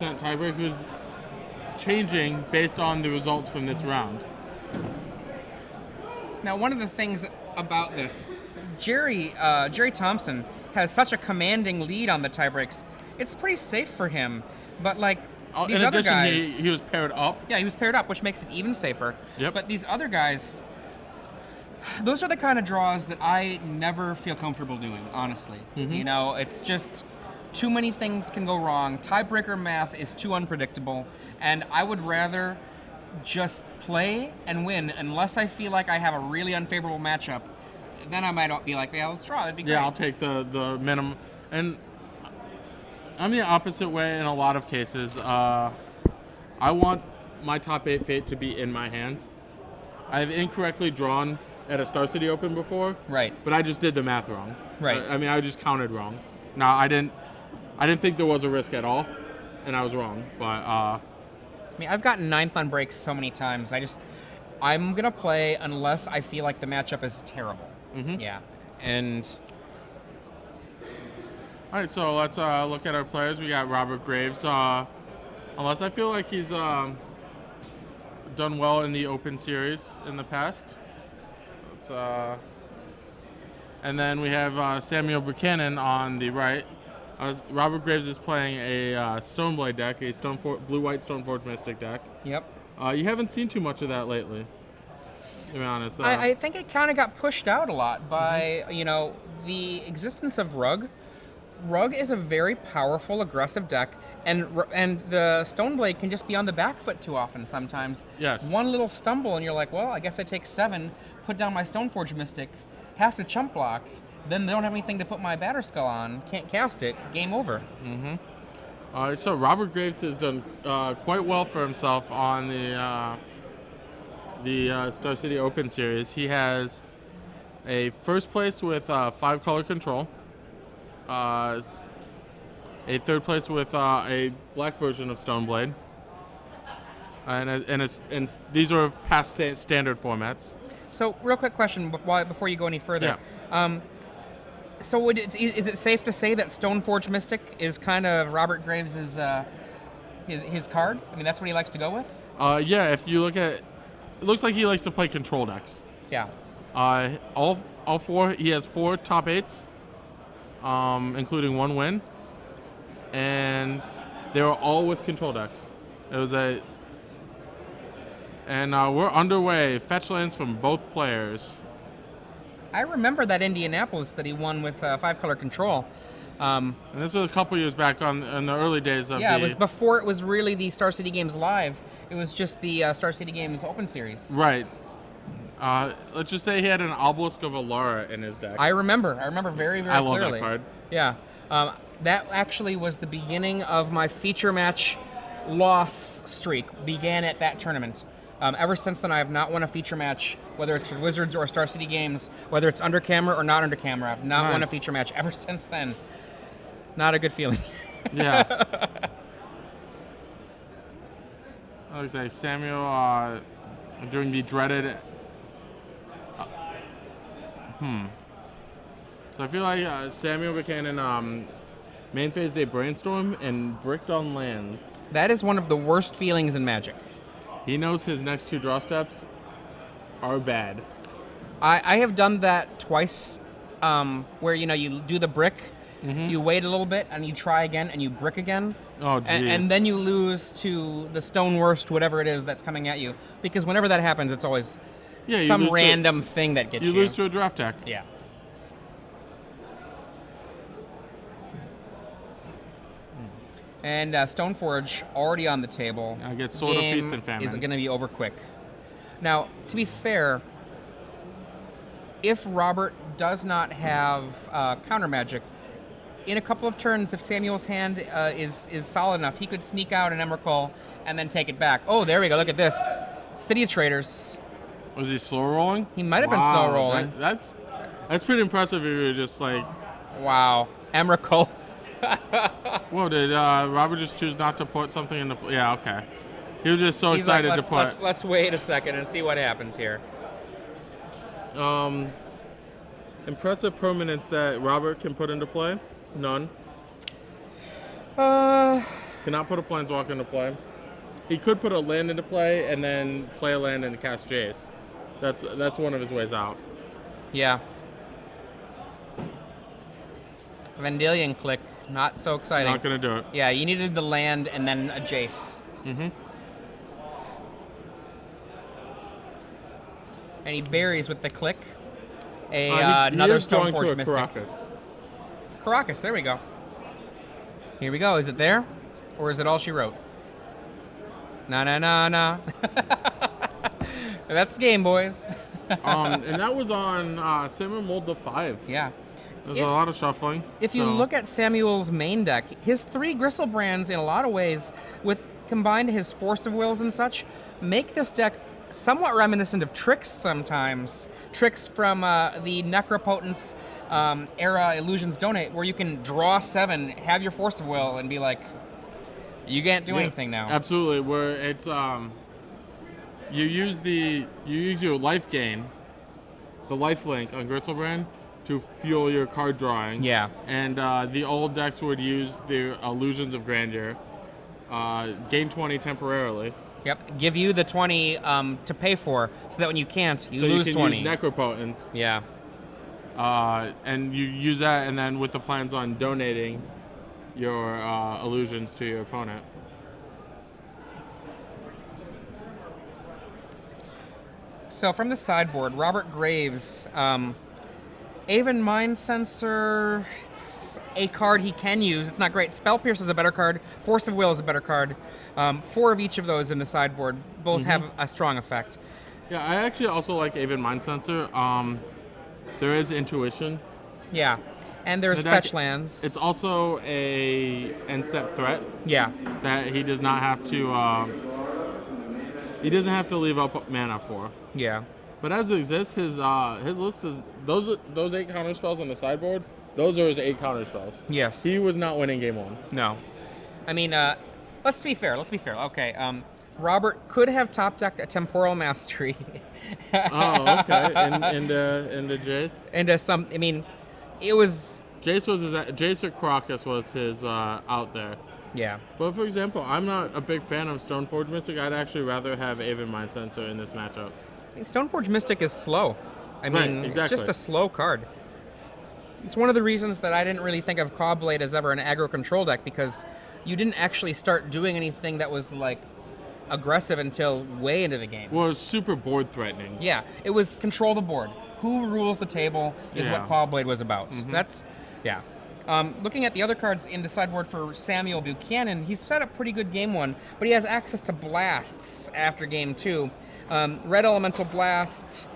tiebreak who's changing based on the results from this round. Now, one of the things about this, Jerry Thompson has such a commanding lead on the tiebreaks. It's pretty safe for him, but like these in other addition, guys, he was paired up. Yeah, he was paired up, which makes it even safer. Yep. But these other guys, those are the kind of draws that I never feel comfortable doing, honestly. You know, it's just too many things can go wrong. Tiebreaker math is too unpredictable, and I would rather just play and win unless I feel like I have a really unfavorable matchup. Then I might be like, yeah, let's draw. That'd be great. Yeah, I'll take the minimum. And I'm the opposite way in a lot of cases. I want my top 8 fate to be in my hands. I've incorrectly drawn at a Star City Open before. Right. But I just did the math wrong. Right. I mean, I just counted wrong. No, I didn't think there was a risk at all, and I was wrong. But I mean, I've gotten 9th on breaks so many times. I'm gonna play unless I feel like the matchup is terrible. Yeah, and all right, so let's look at our players. We got Robert Graves. Unless I feel like he's done well in the Open Series in the past. And then we have Samuel Buchanan on the right. Robert Graves is playing a Stoneblade deck, a blue-white Stoneforge Mystic deck. Yep. You haven't seen too much of that lately, to be honest. I think it kind of got pushed out a lot by, you know, the existence of Rug. Rug is a very powerful, aggressive deck, and the Stoneblade can just be on the back foot too often sometimes. Yes. One little stumble and you're like, well, I guess I take 7, put down my Stoneforge Mystic, have to chump block, then they don't have anything to put my Batterskull on, can't cast it, game over. So Robert Graves has done quite well for himself on the Star City Open Series. He has a first place with 5-color control, a third place with a black version of Stoneblade, and these are past standard formats. So, real quick question before you go any further. Yeah. So is it safe to say that Stoneforge Mystic is kind of Robert Graves' his card? I mean, that's what he likes to go with? Yeah, if you look at it, it looks like he likes to play control decks. Yeah. All 4, he has 4 top 8s, including 1 win, and they were all with control decks. We're underway. Fetch lands from both players. I remember that Indianapolis that he won with 5-color control. And this was a couple years back in the early days of it was before it was really the Star City Games Live. It was just the Star City Games Open Series. Right. Let's just say he had an Obelisk of Alara in his deck. I remember very, very clearly. I love that card. Yeah. That actually was the beginning of my feature match loss streak, began at that tournament. Ever since then, I have not won a feature match, whether it's for Wizards or Star City Games, whether it's under camera or not under camera. I've not won a feature match ever since then. Not a good feeling. Yeah. I would say Samuel during the dreaded. So I feel like Samuel Buchanan main phase day Brainstorm and bricked on lands. That is one of the worst feelings in Magic. He knows his next 2 draw steps are bad. I have done that twice, where you do the brick, you wait a little bit, and you try again, and you brick again. Oh, geez. And then you lose to the stone worst, whatever it is that's coming at you. Because whenever that happens, it's always some random thing that gets you. You lose to a draft deck. Yeah. And Stoneforge already on the table. I get Sword of Feast and Famine. Is going to be over quick. Now, to be fair, if Robert does not have counter magic, in a couple of turns, if Samuel's hand is solid enough, he could sneak out an Emrakul and then take it back. Oh, there we go. Look at this. City of Traders. Was he slow rolling? He might have been slow rolling. That's pretty impressive if you were just like... Wow. Emrakul. Whoa, did Robert just choose not to put something in the... Yeah, okay. He was just so excited to put... Let's wait a second and see what happens here. Impressive permanents that Robert can put into play? None. Cannot put a Planeswalker into play. He could put a land into play and then play a land and cast Jace. That's one of his ways out. Yeah. Vendilion Click, not so exciting. Not gonna do it. Yeah, you needed the land and then a Jace. Mm-hmm. And he buries with the click he another is going Stoneforge to a Mystic. Caracas. Caracas, there we go. Here we go. Is it there? Or is it all she wrote? Na. That's the game, boys. And that was on Samuel Mold the 5. Yeah. There's a lot of shuffling. If you look at Samuel's main deck, his 3 Gristlebrands, in a lot of ways, with combined his Force of Wills and such, make this deck somewhat reminiscent of Tricks sometimes. Tricks from the Necropotence era Illusions Donate, where you can draw 7, have your Force of Will, and be like, you can't do anything now. Absolutely, where it's you use your life gain, the life link on Grisselbrand to fuel your card drawing. Yeah. And the old decks would use the Illusions of Grandeur, gain 20 temporarily. Yep. Give you the 20 to pay for, so that when you can't, you lose 20. So you can use Necropotence. Yeah. And you use that, and then with the plans on donating your illusions to your opponent. So from the sideboard, Robert Graves, Aven Mind Sensor, it's a card he can use. It's not great. Spell Pierce is a better card. Force of Will is a better card. 4 of each of those in the sideboard both have a strong effect. Yeah, I actually also like Aven Mind Sensor. There is Intuition. Yeah, and there's fetch lands. It's also a end-step threat. Yeah. That he does not have to. He doesn't have to leave up mana for. Yeah. But as it exists, his list is those 8 counter spells on the sideboard. Those are his 8 counter spells. Yes. He was not winning game 1. No. I mean, let's be fair. Okay. Robert could have top decked a Temporal Mastery. Oh, okay. Into Jace. Into some. I mean, it was. Jace or Crocus was his out there. Yeah. But for example, I'm not a big fan of Stoneforge Mystic. I'd actually rather have Aven Mind Sensor in this matchup. I mean, Stoneforge Mystic is slow. I mean, right, exactly. It's just a slow card. It's one of the reasons that I didn't really think of Cobblade as ever an aggro control deck, because you didn't actually start doing anything that was like aggressive until way into the game. Well, it was super board threatening. Yeah, it was control the board. Who rules the table is what Cobblade was about. That's, yeah. Looking at the other cards in the sideboard for Samuel Buchanan, he's set up pretty good game 1, but he has access to blasts after game 2. Red Elemental Blast.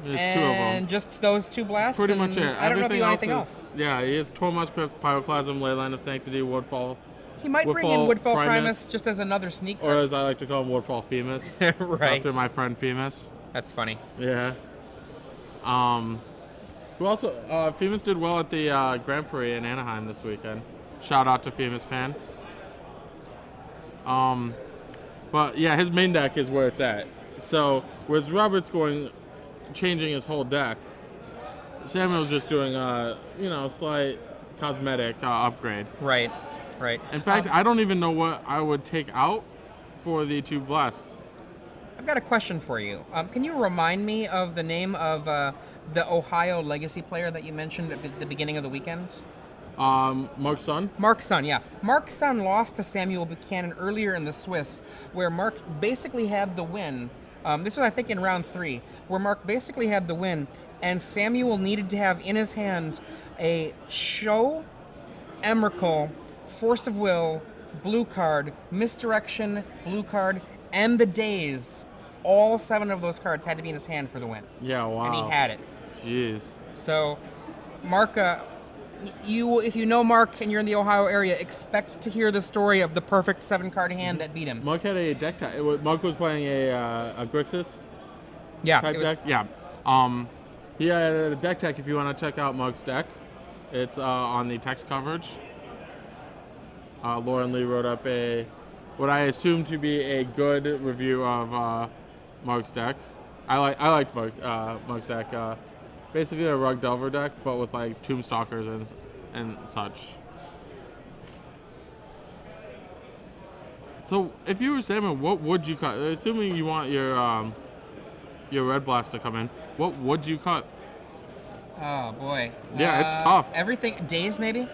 There's and 2 of them. Just those 2 blasts? Pretty much it. I don't know if you have anything else. Yeah, he has Tormod's Pyroclasm, Leyline of Sanctity, Woodfall. He might bring in Woodfall Primus just as another sneak card. Or as I like to call him, Woodfall Femus. Right. After my friend Femus. That's funny. Yeah. Who also, Femus did well at the Grand Prix in Anaheim this weekend. Shout out to Femus Pan. But yeah, his main deck is where it's at. So, whereas Robert's changing his whole deck, Samuel's just doing a, slight cosmetic upgrade. Right. In fact, I don't even know what I would take out for the 2 blasts. I've got a question for you. Can you remind me of the name of the Ohio Legacy player that you mentioned at the beginning of the weekend? Mark Sun? Mark Sun, yeah. Mark Sun lost to Samuel Buchanan earlier in the Swiss, where Mark basically had the win. This was, I think, in round 3, where Mark basically had the win, and Samuel needed to have in his hand a Show, Emrakul, Force of Will, blue card, Misdirection, blue card, and the Daze. All 7 of those cards had to be in his hand for the win. Yeah, wow. And he had it. Jeez. So, Mark, if you know Mark and you're in the Ohio area, expect to hear the story of the perfect 7-card hand that beat him. Mark had a deck type. Mark was playing a Grixis type deck. Yeah. He had a deck tech if you want to check out Mark's deck. It's on the text coverage. Lauren Lee wrote up what I assume to be a good review of Mark's deck. I liked Mark's deck. Basically a Rug Delver deck, but with like Tombstalkers and such. So if you were Salmon, what would you cut? Assuming you want your Red Blast to come in, what would you cut? Oh boy. Yeah, it's tough. Everything Days maybe.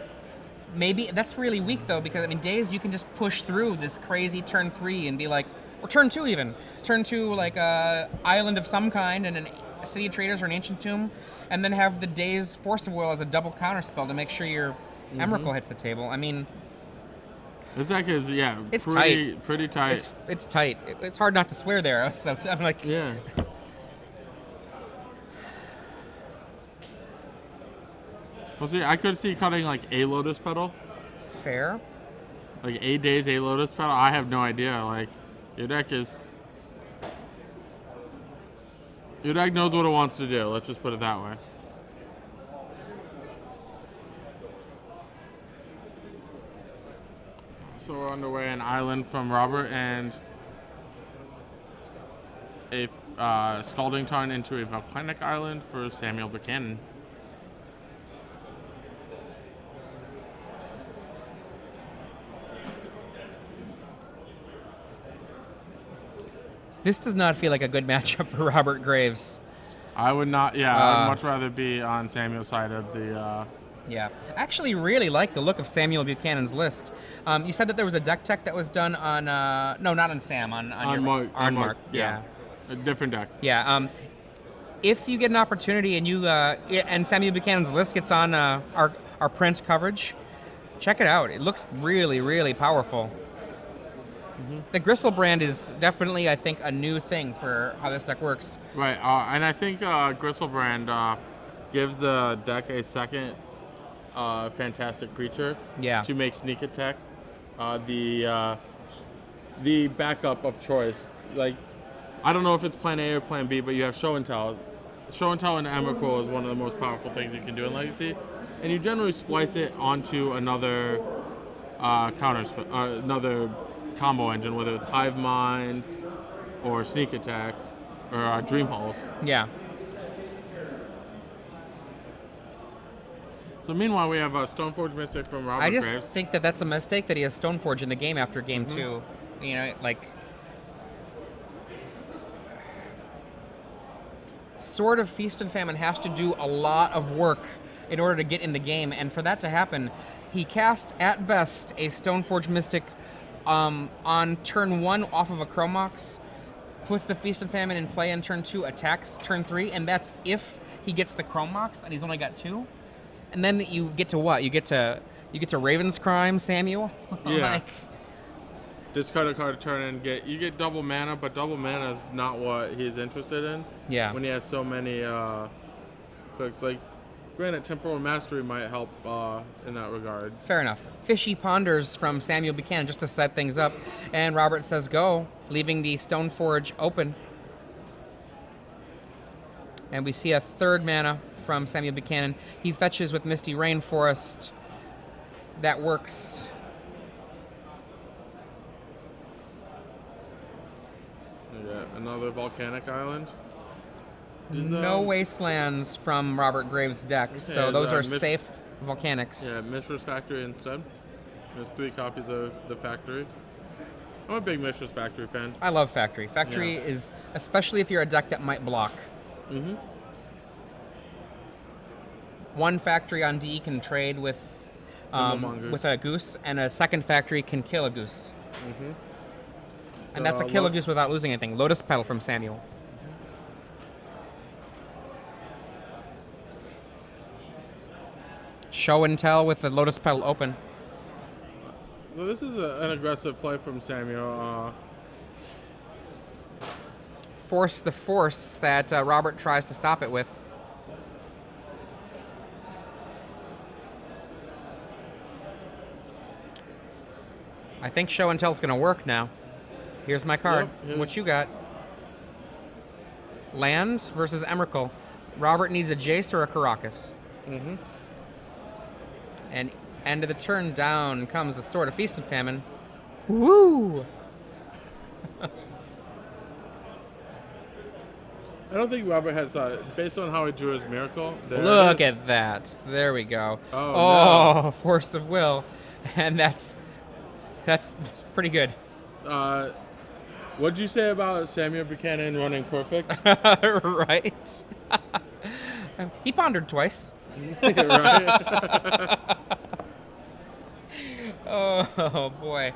Maybe that's really weak though, because I mean Days you can just push through this crazy turn 3 and be like, or turn 2 even. Turn 2 like a island of some kind and a City of Traders or an Ancient Tomb, and then have the Days Force of Will as a double counter spell to make sure your Emrakul hits the table. I mean, this deck is it's pretty tight. It's tight. It's hard not to swear there. So I'm like, yeah. Well, see, I could see cutting like a Lotus Petal. Fair. Like 8 days, a Lotus Petal. I have no idea. Like, your deck knows what it wants to do. Let's just put it that way. So we're underway an island from Robert and a Scalding Tarn into a volcanic island for Samuel Buchanan. This does not feel like a good matchup for Robert Graves. I would not. Yeah, I would much rather be on Samuel's side of the. Yeah, I actually really like the look of Samuel Buchanan's list. You said that there was a deck tech that was done on no, not on Sam, on Mark. Yeah, a different deck. Yeah. If you get an opportunity and you and Samuel Buchanan's list gets on our print coverage, check it out. It looks really, really powerful. The Gristle brand is definitely, I think, a new thing for how this deck works. Right, and I think Gristle brand gives the deck a second fantastic creature to make sneak attack the backup of choice. Like, I don't know if it's plan A or plan B, but you have Show and Tell. Show and Tell and Emrakul is one of the most powerful things you can do in Legacy, and you generally splice it onto another another combo engine, whether it's Hive Mind or Sneak Attack or Dream Halls. Yeah. So meanwhile, we have Stoneforge Mystic from Robert I just Graves. think that that's a mistake that he has Stoneforge in the game after game 2. You know, like, Sword of Feast and Famine has to do a lot of work in order to get in the game, and for that to happen, he casts at best a Stoneforge Mystic on turn 1 off of a Chromox, puts the Feast and Famine in play on turn 2, attacks turn 3, and that's if he gets the Chromox, and he's only got 2. And then you get to what? You get to Raven's Crime, Samuel? Yeah. Like, discard a card a turn and you get double mana, but double mana is not what he's interested in. Yeah. When he has so many clicks. Like, granted, Temporal Mastery might help in that regard. Fair enough. Fishy Ponders from Samuel Buchanan just to set things up. And Robert says go, leaving the Stoneforge open. And we see a third mana from Samuel Buchanan. He fetches with Misty Rainforest. That works. Yeah, another volcanic island. No Wastelands from Robert Graves' deck, so those are safe volcanics. Yeah, Mishra's Factory instead. There's 3 copies of the Factory. I'm a big Mishra's Factory fan. I love Factory. Factory is, especially if you're a deck that might block. One Factory on D can trade with a goose, and a second Factory can kill a goose. And that's a kill a goose without losing anything. Lotus Petal from Samuel. Show and Tell with the Lotus Petal open. So this is an aggressive play from Samuel. Force the force that Robert tries to stop it with. I think Show and Tell's going to work now. Here's my card. Yep, what you got? Land versus Emrakul. Robert needs a Jace or a Karakas. And end of the turn, down comes the Sword of Feast and Famine. Woo! I don't think Robert has, based on how he drew his Miracle. Look at that. There we go. Oh, no. Force of Will. And that's pretty good. What'd you say about Samuel Buchanan running perfect? Right. He pondered twice. Right. Oh boy.